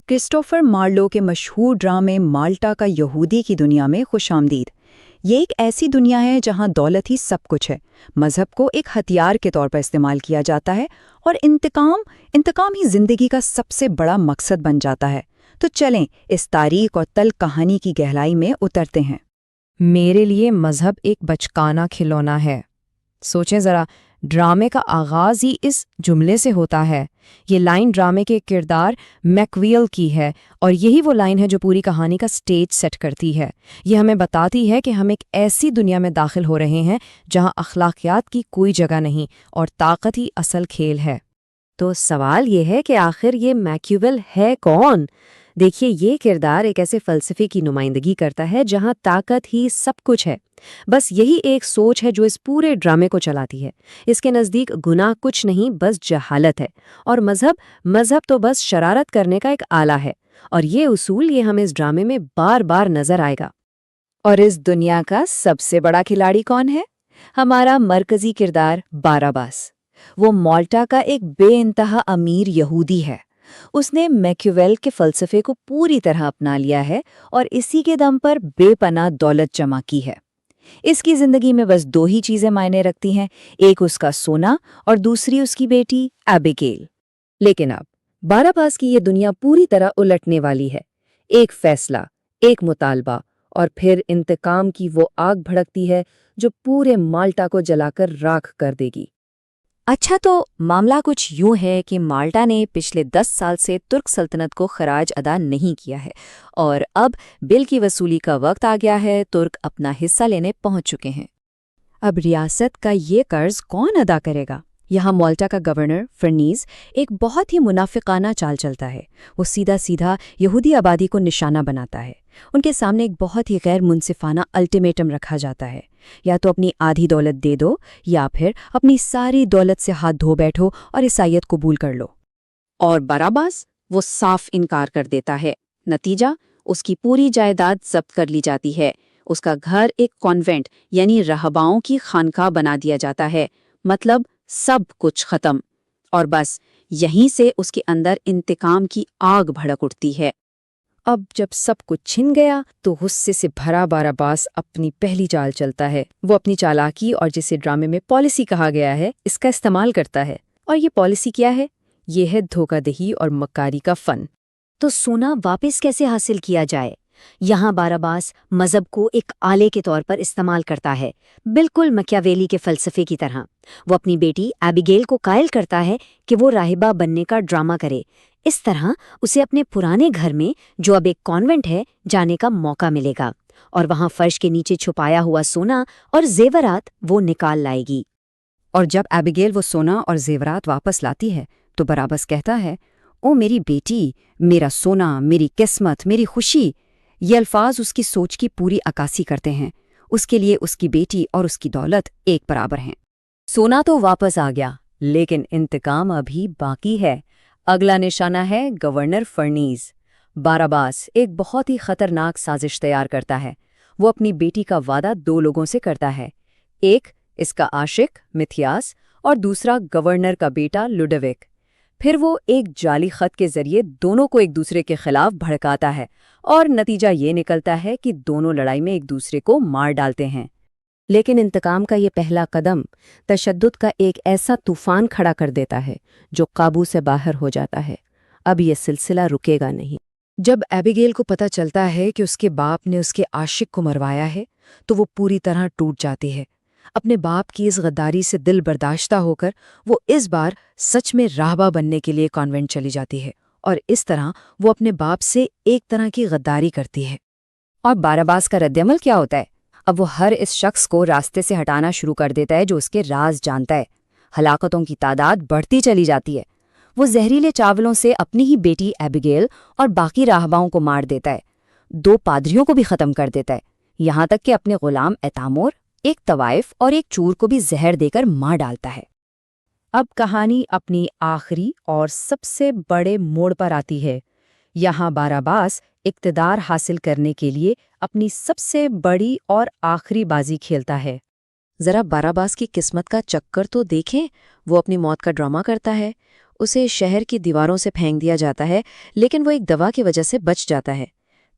Christopher Marlowe के मशहूर ड्रामे माल्टा का यहूदी की दुनिया में खुशामदीद। ये एक ऐसी दुनिया है जहां दौलत ही सब कुछ है। मजहब को एक हथियार के तौर पर इस्तेमाल किया जाता है और इंतकाम ही जिंदगी का सबसे बड़ा मकसद बन जाता है। तो चलें इस तारीख और तल कहानी की गहराई में उतरते हैं। मेरे लिए मजहब एक बचकाना खिलौना है। सोचें ज़रा, ड्रामे का आगाज़ ही इस जुमले से होता है। ये लाइन ड्रामे के किरदार मैकवियल की है और यही वो लाइन है जो पूरी कहानी का स्टेज सेट करती है। ये हमें बताती है कि हम एक ऐसी दुनिया में दाखिल हो रहे हैं जहां अखलाकियात की कोई जगह नहीं और ताकत ही असल खेल है। तो सवाल ये है कि आखिर ये मैक्यूवेल है कौन? देखिए, ये किरदार एक ऐसे फ़लसफ़े की नुमाइंदगी करता है जहां ताकत ही सब कुछ है। बस यही एक सोच है जो इस पूरे ड्रामे को चलाती है। इसके नज़दीक गुनाह कुछ नहीं, बस जहालत है। और मज़हब तो बस शरारत करने का एक आला है। और ये उसूल ये हमें इस ड्रामे में बार बार नज़र आएगा। और इस दुनिया का सबसे बड़ा खिलाड़ी कौन है? हमारा मरकजी किरदार बाराबास। वो माल्टा का एक बेइंतहा अमीर यहूदी है। उसने मैक्यूवेल के फ़लसफ़े को पूरी तरह अपना लिया है और इसी के दम पर बेपनाह दौलत जमा की है। इसकी ज़िंदगी में बस दो ही चीज़ें मायने रखती हैं, एक उसका सोना और दूसरी उसकी बेटी एबिगेल। लेकिन अब बाराबास की ये दुनिया पूरी तरह उलटने वाली है। एक फैसला, एक मुतालबा और फिर इंतकाम की वो आग भड़कती है जो पूरे माल्टा को जलाकर राख कर देगी। अच्छा, तो मामला कुछ यूं है कि माल्टा ने पिछले 10 साल से तुर्क सल्तनत को खराज अदा नहीं किया है और अब बिल की वसूली का वक्त आ गया है। तुर्क अपना हिस्सा लेने पहुंच चुके हैं। अब रियासत का ये कर्ज कौन अदा करेगा? यहाँ माल्टा का गवर्नर फर्नीज एक बहुत ही मुनाफिकाना चाल चलता है। वो सीधा सीधा यहूदी आबादी को निशाना बनाता है। उनके सामने एक बहुत ही गैर मुनसिफाना अल्टीमेटम रखा जाता है, या तो अपनी आधी दौलत दे दो या फिर अपनी सारी दौलत से हाथ धो बैठो और ईसाईयत कबूल कर लो। और बाराबास वो साफ इनकार कर देता है। नतीजा, उसकी पूरी जायदाद जब्त कर ली जाती है। उसका घर एक कॉन्वेंट यानी रहबाओं की खानका बना दिया जाता है। मतलब सब कुछ खत्म। और बस यहीं से उसके अंदर इंतकाम की आग भड़क उठती है। अब जब सब कुछ छिन गया तो गुस्से से भरा बाराबास अपनी पहली चाल चलता है। वो अपनी चालाकी और जिसे ड्रामे में पॉलिसी कहा गया है, इसका इस्तेमाल करता है। और ये पॉलिसी क्या है? ये है धोखाधड़ी और मक्कारी का फन। तो सोना वापस कैसे हासिल किया जाए? यहाँ बाराबास मजहब को एक आले के तौर पर इस्तेमाल करता है, बिल्कुल मकियावेली के फ़लसफ़े की तरह। वो अपनी बेटी एबिगेल को कायल करता है कि वो राहिबा बनने का ड्रामा करे। इस तरह उसे अपने पुराने घर में, जो अब एक कॉन्वेंट है, जाने का मौका मिलेगा और वहाँ फर्श के नीचे छुपाया हुआ सोना और जेवरात वो निकाल लाएगी। और जब एबिगेल वो सोना और जेवरात वापस लाती है तो बाराबास कहता है, ओ मेरी बेटी, मेरा सोना, मेरी किस्मत, मेरी खुशी। ये अल्फाज उसकी सोच की पूरी अक्कासी करते हैं। उसके लिए उसकी बेटी और उसकी दौलत एक बराबर हैं। सोना तो वापस आ गया, लेकिन इंतकाम अभी बाकी है। अगला निशाना है गवर्नर फर्नीज। बाराबास एक बहुत ही खतरनाक साजिश तैयार करता है। वो अपनी बेटी का वादा दो लोगों से करता है, एक इसका आशिक मिथियास और दूसरा गवर्नर का बेटा लुडोविक। फिर वो एक जाली खत के जरिए दोनों को एक दूसरे के खिलाफ भड़काता है और नतीजा ये निकलता है कि दोनों लड़ाई में एक दूसरे को मार डालते हैं। लेकिन इंतकाम का ये पहला कदम तशद्दुद का एक ऐसा तूफान खड़ा कर देता है जो काबू से बाहर हो जाता है। अब ये सिलसिला रुकेगा नहीं। जब एबिगेल को पता चलता है कि उसके बाप ने उसके आशिक को मरवाया है तो वो पूरी तरह टूट जाती है। अपने बाप की इस गद्दारी से दिल बर्दाश्ता होकर वो इस बार सच में राहबा बनने के लिए कॉन्वेंट चली जाती है और इस तरह वो अपने बाप से एक तरह की गद्दारी करती है। और बाराबास का रद्दअमल क्या होता है? अब वो हर इस शख्स को रास्ते से हटाना शुरू कर देता है जो उसके राज जानता है। हलाकतों की तादाद बढ़ती चली जाती है। वो जहरीले चावलों से अपनी ही बेटी एबिगेल और बाकी राहबाओं को मार देता है। 2 पादरियों को भी ख़त्म कर देता है। यहाँ तक कि अपने गुलाम एतामोर, एक तवाइफ और एक चूर को भी जहर देकर मार डालता है। अब कहानी अपनी आखिरी और सबसे बड़े मोड़ पर आती है। यहाँ बाराबास इक्तदार हासिल करने के लिए अपनी सबसे बड़ी और आखिरी बाजी खेलता है। जरा बाराबास की किस्मत का चक्कर तो देखें। वो अपनी मौत का ड्रामा करता है। اسے شہر کی دیواروں سے پھینک دیا جاتا ہے، لیکن وہ ایک دوا کی وجہ سے بچ جاتا ہے۔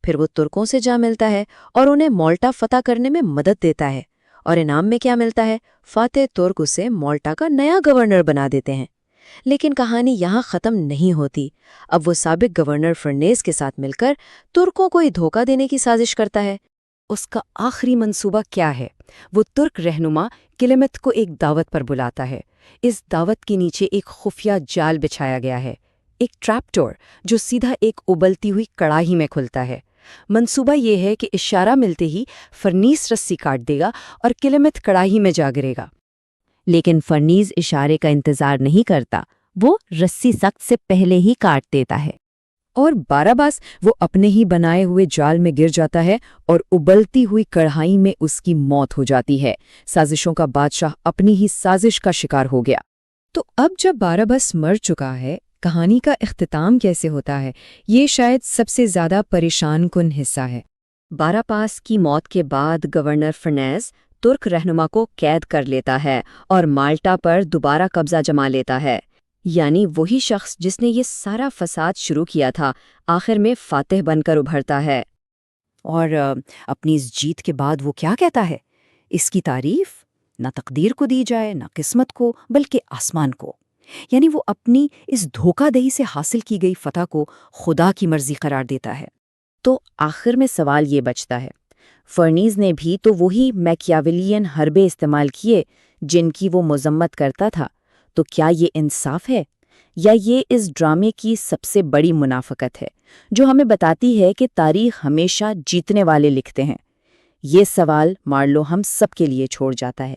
پھر وہ ترکوں سے جا ملتا ہے اور انہیں مالٹا فتح کرنے میں مدد دیتا ہے، اور انعام میں کیا ملتا ہے؟ فاتح ترک اسے مالٹا کا نیا گورنر بنا دیتے ہیں۔ لیکن کہانی یہاں ختم نہیں ہوتی۔ اب وہ سابق گورنر فرنیز کے ساتھ مل کر ترکوں کو ہی دھوکہ دینے کی سازش کرتا ہے۔ اس کا آخری منصوبہ کیا ہے؟ وہ ترک رہنما کلمت کو ایک دعوت پر بلاتا ہے۔ اس دعوت کے نیچے ایک خفیہ جال بچھایا گیا ہے، ایک ٹریپ ڈور جو سیدھا ایک ابلتی ہوئی کڑاہی میں کھلتا ہے۔ منصوبہ یہ ہے کہ اشارہ ملتے ہی فرنیس رسی کاٹ دے گا اور کلمت کڑاہی میں جا گرے گا۔ لیکن فرنیز اشارے کا انتظار نہیں کرتا، وہ رسی سخت سے پہلے ہی کاٹ دیتا ہے۔ اور باراباس وہ اپنے ہی بنائے ہوئے جال میں گر جاتا ہے اور ابلتی ہوئی کڑھائی میں اس کی موت ہو جاتی ہے۔ سازشوں کا بادشاہ اپنی ہی سازش کا شکار ہو گیا۔ تو اب جب باراباس مر چکا ہے، کہانی کا اختتام کیسے ہوتا ہے؟ یہ شاید سب سے زیادہ پریشان کن حصہ ہے۔ باراباس کی موت کے بعد گورنر فرنیز ترک رہنما کو قید کر لیتا ہے اور مالٹا پر دوبارہ قبضہ جما لیتا ہے۔ یعنی وہی شخص جس نے یہ سارا فساد شروع کیا تھا، آخر میں فاتح بن کر ابھرتا ہے۔ اور اپنی اس جیت کے بعد وہ کیا کہتا ہے؟ اس کی تعریف نہ تقدیر کو دی جائے، نہ قسمت کو، بلکہ آسمان کو۔ یعنی وہ اپنی اس دھوکہ دہی سے حاصل کی گئی فتح کو خدا کی مرضی قرار دیتا ہے۔ تو آخر میں سوال یہ بچتا ہے، فرنیز نے بھی تو وہی میکیاویلین حربے استعمال کیے جن کی وہ مذمت کرتا تھا، تو کیا یہ انصاف ہے، یا یہ اس ڈرامے کی سب سے بڑی منافقت ہے جو ہمیں بتاتی ہے کہ تاریخ ہمیشہ جیتنے والے لکھتے ہیں؟ یہ سوال مارلو ہم سب کے لیے چھوڑ جاتا ہے۔